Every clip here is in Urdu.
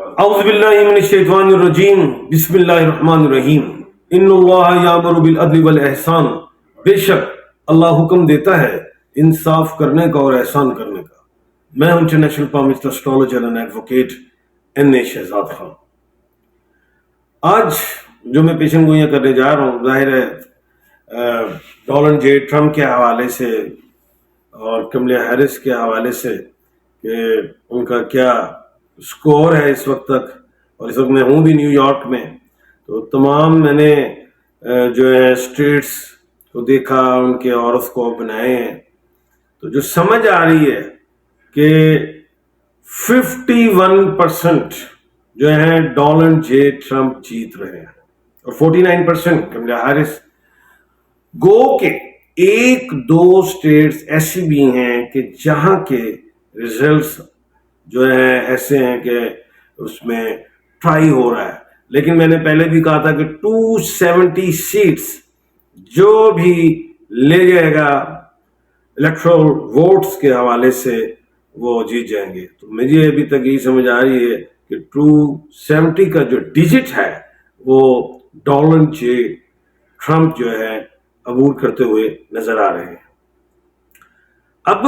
اعوذ باللہ من الشیطان الرجیم بسم اللہ الرحمن الرحیم ان اللہ یامر بالعدل والاحسان، بے شک اللہ حکم دیتا ہے انصاف کرنے کا اور احسان کرنے کا۔ میں ہوں international palmist astrologer and advocate N Shahzad Khan. آج جو میں پیشن گوئیاں کرنے جا رہا ہوں، ظاہر ہے ڈونلڈ جے ٹرمپ کے حوالے سے اور کملا ہیرس کے حوالے سے کہ ان کا کیا سکور ہے اس وقت تک، اور اس وقت میں ہوں بھی نیو یارک میں، تو تمام میں نے جو ہے اسٹیٹس کو دیکھا، ان کے ہاروسکوپ بنائے ہیں، تو جو سمجھ آ رہی ہے کہ 51% جو ہیں ڈونلڈ جے ٹرمپ جیت رہے ہیں اور 49% کملا ہیرس۔ گو کہ ایک دو اسٹیٹس ایسی بھی ہیں کہ جہاں کے ریزلٹس جو ہیں ایسے ہیں کہ اس میں ٹرائی ہو رہا ہے، لیکن میں نے پہلے بھی کہا تھا کہ 270 سیٹس جو بھی لے جائے گا الیکٹرل ووٹس کے حوالے سے وہ جیت جائیں گے۔ تو مجھے ابھی تک یہی سمجھ آ رہی ہے کہ 270 کا جو ڈیجٹ ہے وہ ڈونلڈ جے ٹرمپ جو ہے عبور کرتے ہوئے نظر آ رہے ہیں۔ اب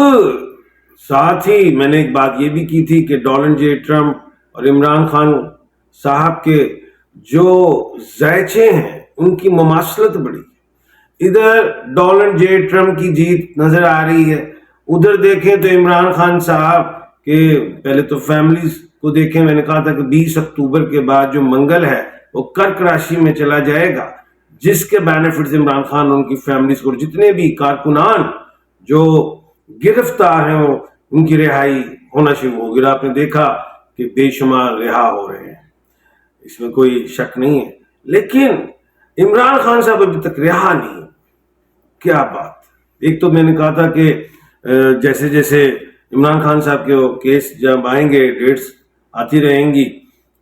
ساتھ ہی میں نے ایک بات یہ بھی کی تھی کہ ڈونلڈ جے ٹرمپ اور عمران خان صاحب کے جو ذائچے ہیں ان کی مماثلت بڑی، ادھر ڈونلڈ جے ٹرمپ کی جیت نظر آ رہی ہے، ادھر دیکھیں تو عمران خان صاحب کے پہلے تو فیملیز کو دیکھیں، میں نے کہا تھا کہ 20 اکتوبر کے بعد جو منگل ہے وہ کرک راشی میں چلا جائے گا، جس کے بینیفٹس عمران خان ان کی فیملیز کو، جتنے بھی کارکنان جو گرفتار ہیں ان کی رہائی ہونا شروع ہوگی۔ آپ نے دیکھا کہ بے شمار رہا ہو رہے ہیں، اس میں کوئی شک نہیں ہے، لیکن عمران خان صاحب ابھی تک رہا نہیں۔ کیا بات! ایک تو میں نے کہا تھا کہ جیسے جیسے عمران خان صاحب کے کیس جب آئیں گے، ڈیٹس آتی رہیں گی،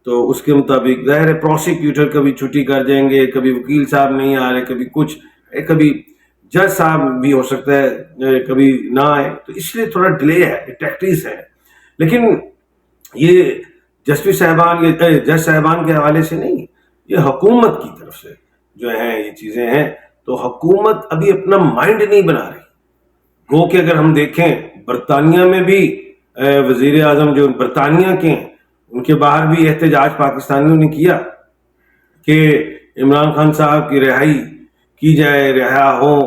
تو اس کے مطابق ظاہر ہے پروسیکیوٹر کبھی چھٹی کر جائیں گے، کبھی وکیل صاحب نہیں آ رہے، کبھی کچھ، کبھی جج صاحب بھی ہو سکتا ہے کبھی نہ آئے، تو اس لیے تھوڑا ڈیلے ہے، ٹیکٹکس ہے۔ لیکن یہ جسٹس صاحبان جج صاحبان کے حوالے سے نہیں، یہ حکومت کی طرف سے جو ہیں یہ چیزیں ہیں، تو حکومت ابھی اپنا مائنڈ نہیں بنا رہی۔ گو کہ اگر ہم دیکھیں برطانیہ میں بھی وزیر اعظم جو برطانیہ کے ہیں ان کے باہر بھی احتجاج پاکستانیوں نے کیا کہ عمران خان صاحب کی رہائی کی جائے، رہا ہوں۔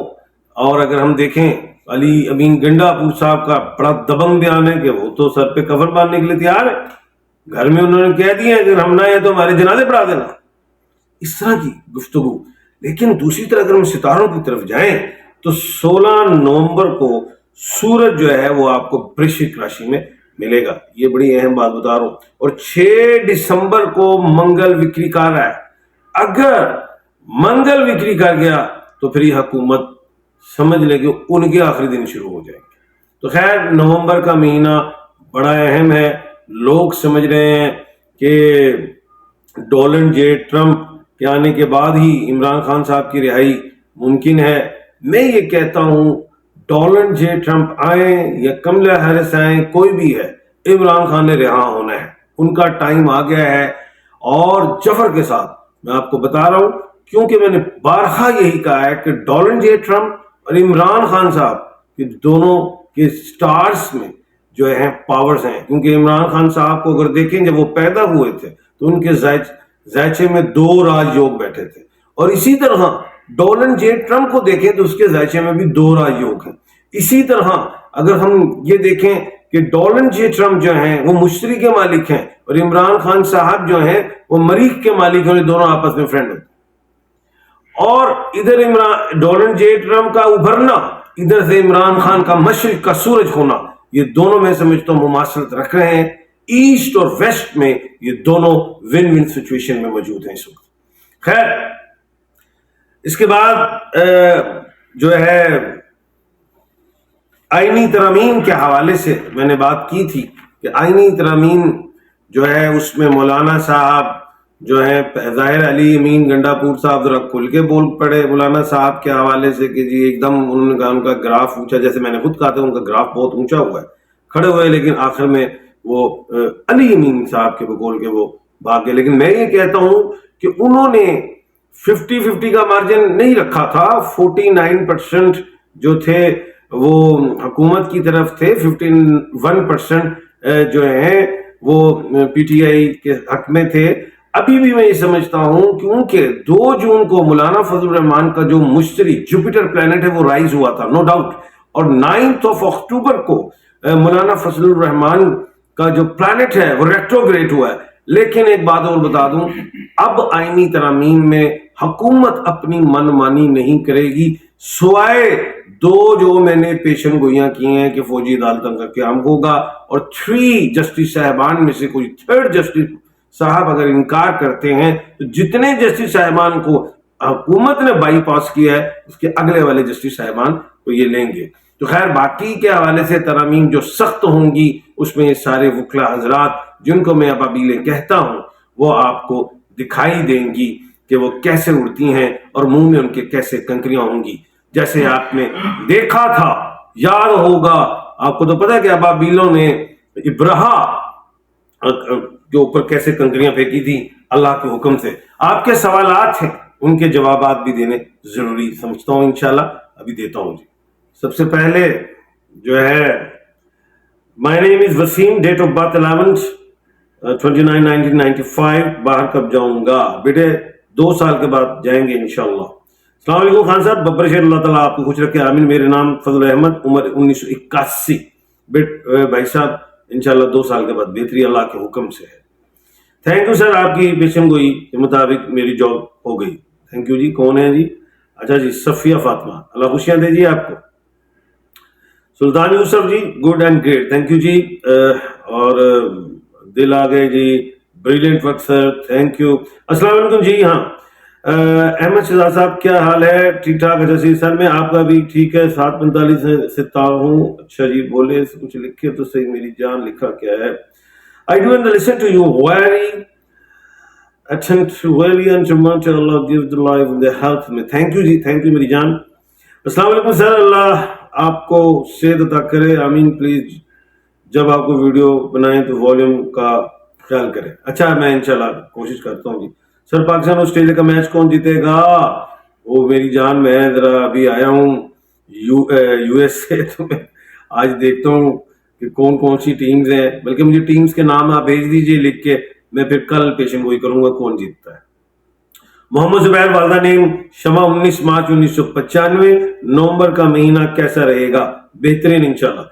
اور اگر ہم دیکھیں علی امین گنڈا پور صاحب کا بڑا دبنگ بیان ہے کہ وہ تو سر پہ کفن باندھنے کے لیے تیار ہے، گھر میں انہوں نے کہہ دیا ہے کہ اگر ہم نہ آئے تو ہمارے جنازے پڑھا دینا، اس طرح کی گفتگو۔ لیکن دوسری طرف اگر ہم ستاروں کی طرف جائیں تو 16 نومبر کو سورج جو ہے وہ آپ کو برشک راشی میں ملے گا، یہ بڑی اہم بات بتا رہا ہوں، اور 6 دسمبر کو منگل وکری کر رہا ہے۔ اگر منگل وکری کر گیا تو پھر یہ حکومت سمجھ لے کہ ان کے آخری دن شروع ہو جائیں گے۔ تو خیر نومبر کا مہینہ بڑا اہم ہے، لوگ سمجھ رہے ہیں کہ ڈونلڈ جے ٹرمپ کے آنے کے بعد ہی عمران خان صاحب کی رہائی ممکن ہے۔ میں یہ کہتا ہوں ڈونلڈ جے ٹرمپ آئیں یا کملا ہیرس آئیں، کوئی بھی ہے، عمران خان نے رہا ہونا ہے، ان کا ٹائم آ گیا ہے۔ اور جفر کے ساتھ میں آپ کو بتا رہا ہوں، کیونکہ میں نے بارہا یہی کہا ہے کہ ڈونلڈ جے ٹرمپ اور عمران خان صاحب کہ دونوں کے سٹارز میں جو ہیں پاورز ہیں، کیونکہ عمران خان صاحب کو اگر دیکھیں جب وہ پیدا ہوئے تھے تو ان کے ذائچے میں 2 راج یوگ بیٹھے تھے، اور اسی طرح ڈونلڈ جے ٹرمپ کو دیکھیں تو اس کے ذائچے میں بھی 2 راج یوگ ہیں۔ اسی طرح اگر ہم یہ دیکھیں کہ ڈونلڈ جے ٹرمپ جو ہیں وہ مشتری کے مالک ہیں اور عمران خان صاحب جو ہیں وہ مریخ کے مالک ہیں، دونوں آپس میں فرینڈ ہوتے ہیں، اور ادھر ڈونلڈ جے ٹرمپ کا ابھرنا، ادھر سے عمران خان کا مشرق کا سورج ہونا، یہ دونوں میں سمجھتا ہوں مماثلت رکھ رہے ہیں۔ ایسٹ اور ویسٹ میں یہ دونوں ون ون سچویشن میں موجود ہیں اس وقت۔ خیر اس کے بعد جو ہے آئینی ترامیم کے حوالے سے میں نے بات کی تھی کہ آئینی ترامیم جو ہے اس میں مولانا صاحب جو ہے ظاہر علی امین گنڈا پور صاحب ذرا کھل کے بول پڑے مولانا صاحب کے حوالے سے کہ جی ایک دم انہوں نے کہا ان کا گراف اونچا، جیسے میں نے خود کہا تھا ان کا گراف بہت اونچا ہوا ہے، کھڑے ہوئے، لیکن آخر میں وہ علی امین صاحب کے بقول کے وہ بھاگ گئے. لیکن میں یہ کہتا ہوں کہ انہوں نے 50-50 کا مارجن نہیں رکھا تھا. 49% جو تھے وہ حکومت کی طرف تھے, 51% جو ہیں وہ پی ٹی آئی کے حق میں تھے. ابھی بھی میں یہ سمجھتا ہوں کیونکہ 2 جون کو مولانا فضل الرحمان کا جو مشتری جوپیٹر پلانٹ ہے وہ رائز ہوا تھا, نو ڈاؤٹ, اور 9 اکتوبر کو مولانا فضل الرحمان کا جو پلانٹ ہے وہ ریٹروگریڈ ہوا ہے. لیکن ایک بات اور بتا دوں, اب آئینی ترامیم میں حکومت اپنی من مانی نہیں کرے گی, سوائے 2 جو میں نے پیشن گوئیاں کی ہیں کہ فوجی عدالتوں کا قیام ہوگا, اور 3 جسٹس صاحبان میں سے کوئی 3rd جسٹس صاحب اگر انکار کرتے ہیں تو جتنے جسٹس صاحبان کو حکومت نے بائی پاس کیا ہے اس کے اگلے والے جسٹس صاحبان کو یہ لیں گے. تو خیر باقی کے حوالے سے ترامیم جو سخت ہوں گی اس میں یہ سارے وکلا حضرات جن کو میں ابابیلیں کہتا ہوں وہ آپ کو دکھائی دیں گی کہ وہ کیسے اڑتی ہیں اور منہ میں ان کے کیسے کنکریاں ہوں گی. جیسے آپ نے دیکھا تھا, یاد ہوگا آپ کو, تو پتا ہے کہ ابابیلوں نے ابرہا کے اوپر کیسے کنکریاں پھینکی تھی اللہ کے حکم سے. آپ کے سوالات ہیں, ان کے جوابات بھی دینے ضروری سمجھتا ہوں, انشاءاللہ ابھی دیتا ہوں جی. سب سے پہلے جو ہے مائی نیم از وسیم, ڈیٹ آف برتھ 11/29/1995. باہر کب جاؤں گا بیٹے؟ 2 سال کے بعد جائیں گے انشاءاللہ. السلام علیکم خان صاحب, ببر شیر, اللہ تعالیٰ آپ کو خوش رکھے, آمین. میرے نام فضل احمد, عمر 1981. بھائی صاحب انشاءاللہ 2 سال کے بعد بہتری اللہ کے حکم سے ہے. تھینک یو سر, آپ کی پیشن گوئی کے مطابق میری جاب ہو گئی. تھینک یو جی. کون ہے جی؟ اچھا جی, صفیہ فاطمہ, اللہ خوشیاں دے جی آپ کو. Sultan Yusuf ji, good and great, thank you جی. اور دل آ گئے جی, بریلینٹ وقت سر, تھینک یو. السلام علیکم جی. ہاں احمد شہزاد صاحب کیا حال ہے؟ ٹھیک ٹھاک. اچھا جی سر, میں آپ کا بھی ٹھیک ہے, 7:45 سے ہوں. اچھا جی, بولے کچھ لکھے تو صحیح میری جان, لکھا کیا ہے؟ I do and listen to you very attentively and Allah give the life and the health میں. thank you G, thank you میری جان. السلام علیکم سر, اللہ آپ کو صحت عطا کرے, آمین. پلیز جب آپ کو ویڈیو بنائیں تو والیوم کا خیال کریں. اچھا میں انشاءاللہ کوشش کرتا ہوں جی. سر پاکستان آسٹریلیا کا میچ کون جیتے گا؟ وہ میری جان, میں ذرا ابھی آیا ہوں یو ایس سے, تو میں آج دیکھتا ہوں کہ کون سی ٹیمز ہیں, بلکہ مجھے ٹیمز کے نام آپ بھیج دیجئے لکھ کے, میں پھر کل پیشن گوئی کروں گا کون جیتتا ہے. محمد زبیر, والدہ نیم شمع, 19 مارچ 1995. نومبر کا مہینہ کیسا رہے گا؟ بہترین انشاءاللہ.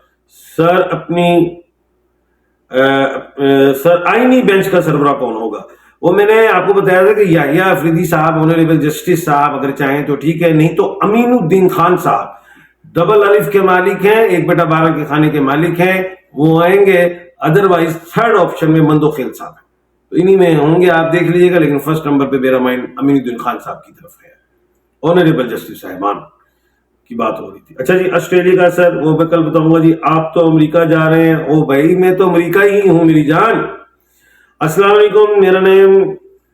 سر اپنی سر آئینی بینچ کا سربراہ کون ہوگا؟ وہ میں نے آپ کو بتایا تھا کہ یحییٰ افریدی صاحب, آنریبل جسٹس صاحب اگر چاہیں تو ٹھیک ہے, نہیں تو امین الدین خان صاحب, ڈبل الف کے مالک ہیں, 1/12 کے کھانے کے مالک ہیں, وہ آئیں گے. ادروائز 3rd آپشن میں مندو خیل صاحب ہیں, تو انہی میں ہوں گے, آپ دیکھ لیجیے گا. لیکن فرسٹ نمبر پہ میرا مائنڈ امین الدین خان صاحب کی طرف ہے. آنریبل جسٹس صاحبان کی بات ہو رہی تھی. اچھا جی, آسٹریلیا کا سر وہ میں کل بتاؤں گا جی. آپ تو امریکہ جا رہے ہیں؟ او بھائی میں تو امریکہ ہی ہوں میری جان. السلام علیکم, میرا نیم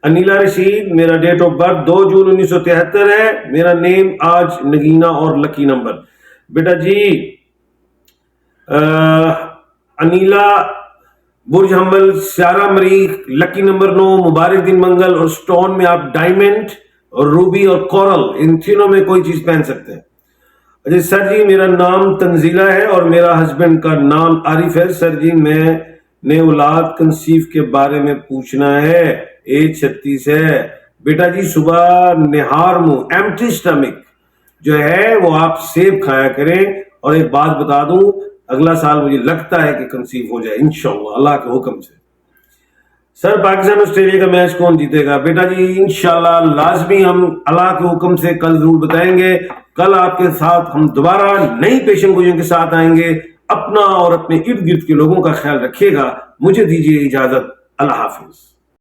انیلا رشید, میرا ڈیٹ آف برتھ 2 جون 1973 ہے. میرا نیم آج نگینا اور لکی نمبر. بیٹا جی انیلا, برج حمل, سیارہ مریخ, لکی نمبر 9, مبارک دن منگل, اور سٹون میں آپ ڈائمنڈ اور روبی اور کورل ان تینوں میں کوئی چیز پہن سکتے ہیں. اچھا سر جی, میرا نام تنزیلہ ہے اور میرا ہسبینڈ کا نام عارف ہے. سر جی میں نے اولاد کنسیو کے بارے میں پوچھنا ہے, ایج 36 ہے. بیٹا جی صبح نہار منہ ایمٹی سٹمک جو ہے وہ آپ سیب کھایا کریں. اور ایک بات بتا دوں, اگلا سال مجھے لگتا ہے کہ کنسیو ہو جائے انشاءاللہ اللہ کے حکم سے. سر پاکستان آسٹریلیا کا میچ کون جیتے گا؟ بیٹا جی انشاءاللہ لازمی ہم اللہ کے حکم سے کل ضرور بتائیں گے. کل آپ کے ساتھ ہم دوبارہ نئی پیشن گوئیوں کے ساتھ آئیں گے. اپنا اور اپنے ارد گرد کے لوگوں کا خیال رکھیے گا. مجھے دیجیے اجازت, اللہ حافظ.